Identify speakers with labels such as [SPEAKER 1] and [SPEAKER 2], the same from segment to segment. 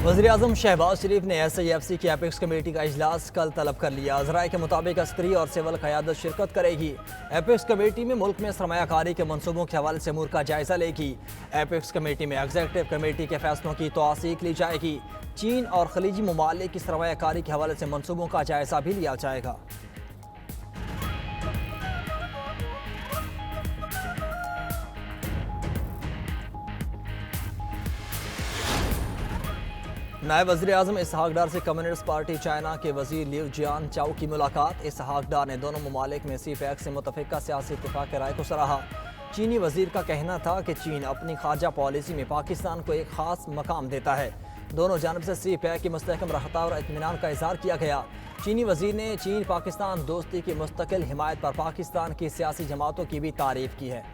[SPEAKER 1] वज़ीर-ए-आज़म शहबाज शरीफ ने SIFC की एपेक्स कमेटी का इजलास कल तलब कर लिया। ज़राए के मुताबिक अस्करी और सिविल क़यादत शिरकत करेगी। एपेक्स कमेटी में मुल्क में सरमायाकारी के मनसूबों के हवाले से अमूर का जायज़ा लेगी। एपेक्स कमेटी में एग्जीक्यूटिव कमेटी के फैसलों की तौसीक ली जाएगी। चीन और खलीजी ममालिक की सरमायाकारी के हवाले से मनसूबों का जायज़ा भी लिया जाएगा। नायब वज़ीर-ए-आज़म इसहाक डार से कम्युनिस्ट पार्टी चाइना के वज़ीर लिउ जियान चाओ की मुलाकात। इसहाक डार ने दोनों ममालिक में CPEC से मुतफ़िक़ा सियासी इत्तिफ़ाक़ की राय को सराहा। चीनी वज़ीर का कहना था कि चीन अपनी खारजा पॉलिसी में पाकिस्तान को एक ख़ास मकाम देता है। दोनों जानब से CPEC की मुस्तहकम रहता और इत्मीनान का इज़हार किया गया। चीनी वज़ीर ने चीन पाकिस्तान दोस्ती की मुस्तकिल हिमायत पर पाकिस्तान की सियासी जमातों की भी तारीफ़ की है।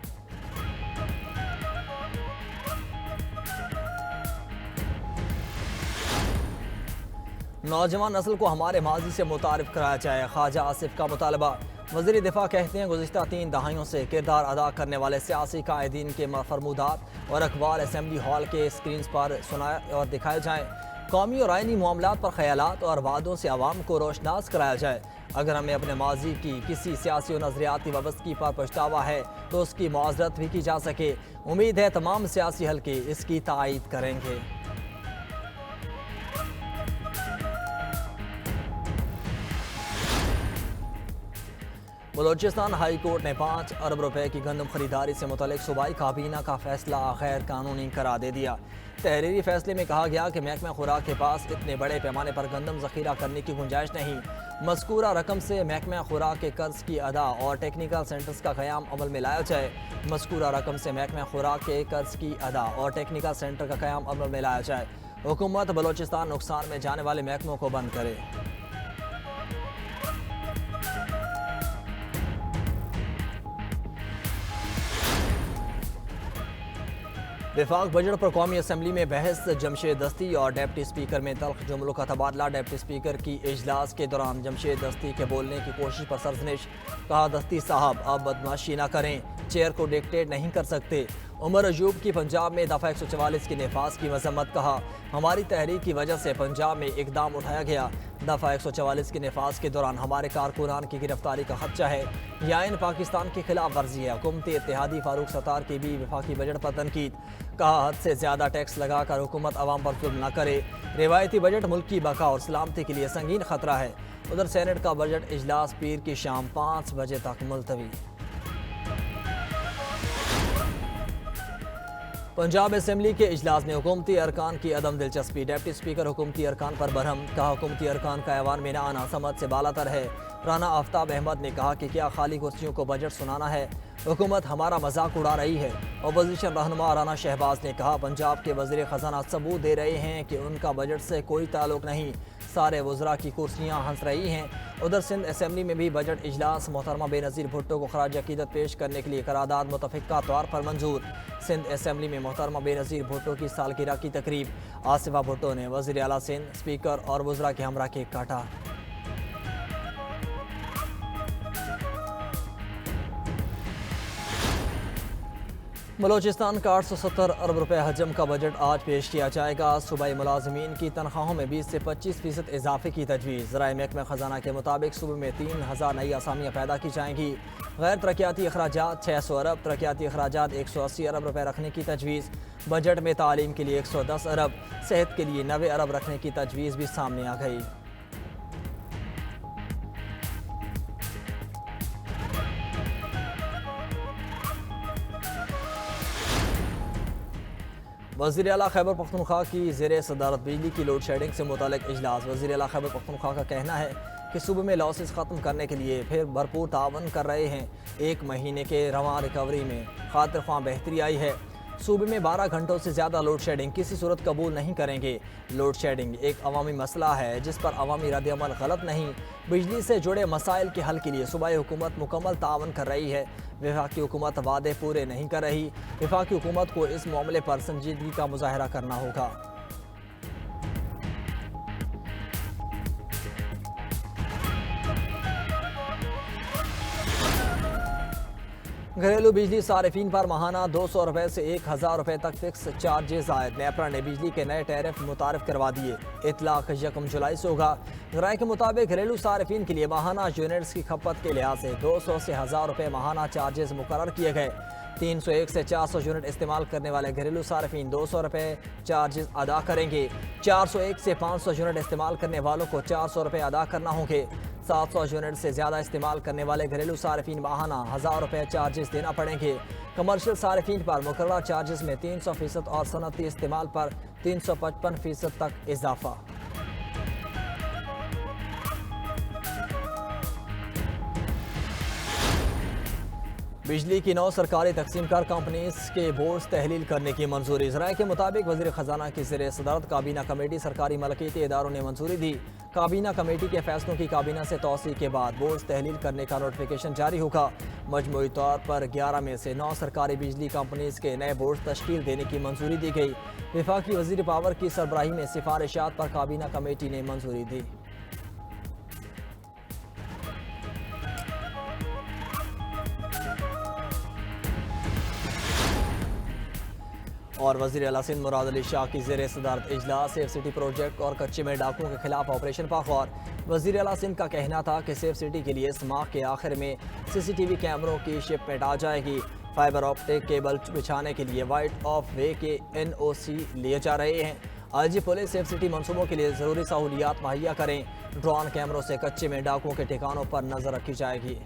[SPEAKER 1] नौजवान नस्ल को हमारे माजी से मुतारिफ कराया जाए, ख्वाजा आसिफ का मुतालबा। वज़ीर दिफा कहते हैं गुज़िश्ता 3 दहाइयों से किरदार अदा करने वाले सियासी कायदीन के फरमूदात और अखबार असम्बली हॉल के स्क्रीन पर सुनाए और दिखाए जाएँ। कौमी और आइनी मामलात पर ख्यालात और वादों से आवाम को रोशनास कराया जाए। अगर हमें अपने माजी की किसी सियासी और नज़रियाती वाबस्तगी पर पछतावा है तो उसकी मुआज़रत भी की जा सके। उम्मीद है तमाम सियासी हल्के इसकी तायीद करेंगे। बलोचिस्तान हाई कोर्ट ने 5 अरब रुपए की गंदम खरीदारी से मुतल्लिक सूबाई काबीना का फैसला गैर कानूनी करार दे दिया। तहरीरी फैसले में कहा गया कि महकमा खुराक के पास इतने बड़े पैमाने पर गंदम ज़ख़ीरा करने की गुंजाइश नहीं। मज़कूरा रकम से महकमा खुराक के कर्ज की अदा और टेक्निकल सेंटर्स का क़याम अमल में लाया जाए। मज़कूरा रकम से महकमा खुराक के कर्ज की अदा और टेक्निकल सेंटर का क़याम अमल में लाया जाए। हुकूमत बलोचिस्तान नुकसान में जाने वाले महकमों को बंद करे। विफाक बजट पर कौमी असम्बली में बहस। जमशेद दस्ती और डिप्टी स्पीकर में तल्ख जुमलों का तबादला। डिप्टी स्पीकर की इजलास के दौरान जमशेद दस्ती के बोलने की कोशिश पर सरजनिश। कहा दस्ती साहब अब बदमाशी ना करें, चेयर को डिक्टेट नहीं कर सकते। उमर अयूब की पंजाब में दफ़ा 144 की नफाज की मजम्मत। कहा हमारी तहरीक की वजह से पंजाब में इकदाम उठाया गया। दफ़ा 144 की नफाज के दौरान हमारे कारकुनान की गिरफ्तारी का खदशा है। यह आइन पाकिस्तान की खिलाफ वर्जी है। हुकूमती इत्तेहादी फारूक सत्तार की भी वफाकी बजट पर तनकीद। कहा हद से ज़्यादा टैक्स लगाकर हुकूमत अवाम पर जुल्म न करे। रिवायती बजट मुल्क की बका और सलामती के लिए संगीन खतरा है। उधर सेनेट का बजट इजलास पीर की शाम 5 बजे तक मुलतवी। पंजाब असम्बली के इजलास में हुकूमती अरकान की अदम दिलचस्पी। डिप्टी स्पीकर हुकूमती अरकान पर बरहम। कहा हुकूमती अरकान का ऐवान में न आना समझ से बालातर है। राना आफ्ताब अहमद ने कहा कि क्या खाली कुर्सियों को बजट सुनाना है, हुकूमत हमारा मजाक उड़ा रही है। अपोजिशन रहनुमा राना शहबाज ने कहा पंजाब के वज़ीर ख़जाना सबूत दे रहे हैं कि उनका बजट से कोई ताल्लुक नहीं, सारे वज़रा की कुर्सियाँ हंस रही हैं। उधर सिंध असम्बली में भी बजट इजलास। मोहतरमा बेनज़ीर भुट्टो को खराज अकीदत पेश करने के लिए करारदाद मुतफ़िक़ा तौर पर मंजूर। सिंध असम्बली में मोहतरमा बेनज़ीर भुट्टो की सालगिरह की तकरीब। आसिफा भुट्टो ने वज़ीर आला सिंध, स्पीकर और वज़रा के हमरा केक काटा। बलोचिस्तान का 870 अरब रुपए हजम का बजट आज पेश किया जाएगा। सूबाई मुलाजमीन की तनख्वाहों में 20 से 25% इजाफे की तजवीज़। ज़राए महकमा ख़जाना के मुताबिक सूबे में 3000 नई असामियाँ पैदा की जाएंगी। गैर तरक्याती अखराजात 600 अरब, तरक्याती अखराजात 180 अरब रुपए रखने की तजवीज़। बजट में तालीम के लिए 110 अरब, सेहत के लिए 90 अरब रखने की तजवीज़ भी सामने आ गई। वज़ीर आला खैबर पख्तूनख्वा की ज़ेर सदारत बिजली की लोड शेडिंग से मुतल्लिक़ इजलास। वज़ीर आला खैबर पख्तूनख्वा का कहना है कि सूबे में लॉसेस ख़त्म करने के लिए फिर भरपूर तावन कर रहे हैं। 1 महीने के रवां रिकवरी में खातिर ख्वाह बेहतरी आई है। सूबे में 12 घंटों से ज़्यादा लोड शेडिंग किसी सूरत कबूल नहीं करेंगे। लोड शेडिंग एक अवामी मसला है जिस पर अवामी रद्द-ए-अमल गलत नहीं। बिजली से जुड़े मसाइल के हल के लिए सूबाई हुकूमत मुकम्मल तावन कर रही है। वफाकी हुकूमत वादे पूरे नहीं कर रही। वफाकी हुकूमत को इस मामले पर संजीदगी का मुजाहरा करना होगा। घरेलू बिजली सारिफिन पर माहाना 200 रुपये से 1000 रुपये तक फिक्स चार्जेस आयद। नेपरा ने बिजली के नए टैरिफ मुतारिफ करवा दिए। इतलाक 1 जुलाई से होगा। राय के मुताबिक घरेलू सारिफिन के लिए माहाना यूनिट्स की खपत के लिहाज से 200 से 1000 रुपये माहाना चार्जेस मुकर्रर किए गए। 301 से 400 यूनिट इस्तेमाल करने वाले घरेलू सारिफिन 200 रुपये चार्जेस अदा करेंगे। 401 से 500 यूनिट इस्तेमाल करने वालों को 400 रुपये अदा करना होंगे। 700 यूनिट से ज़्यादा इस्तेमाल करने वाले घरेलू सारिफिन माहाना 1000 रुपये चार्जेस देना पड़ेंगे। कमर्शियल सारिफिन पर मुकर्रर चार्जेस में 300% और सनती इस्तेमाल पर 355% तक इजाफा। बिजली की 9 सरकारी तकसीम कार कंपनीज के बोर्ड्स तहलील करने की मंजूरी। ज़राए के मुताबिक वज़ीर ख़जाना की ज़ेर सदारत काबीना कमेटी सरकारी मलकियती इदारों ने मंजूरी दी। काबीना कमेटी के फैसलों की काबीना से तौसीक के बाद बोर्ड्स तहलील करने का नोटिफिकेशन जारी होगा। मजमूई तौर पर 11 में से 9 सरकारी बिजली कंपनीज के नए बोर्ड्स तश्कील देने की मंजूरी दी गई। वफाकी वज़ीर पावर की सरबराही में सिफारिशात पर काबीना कमेटी ने मंजूरी दी। और वज़ीर आला सिंध मुराद अली शाह की ज़ेर सदारत इजलास सेफ सिटी प्रोजेक्ट और कच्चे में डाकुओं के खिलाफ ऑपरेशन पाखौर। वज़ीर आला सिंध का कहना था कि सेफ सिटी के लिए इस माह के आखिर में CCTV कैमरों की शिपमेंट आ जाएगी। फाइबर ऑप्टिक केबल बिछाने के लिए वाइट ऑफ वे के NOC लिए जा रहे हैं। IG पुलिस सेफ सिटी मनसूबों के लिए ज़रूरी सहूलियात मुहैया करें। ड्रोन कैमरों से कच्चे में डाकुओं के ठिकानों पर नज़र रखी जाएगी।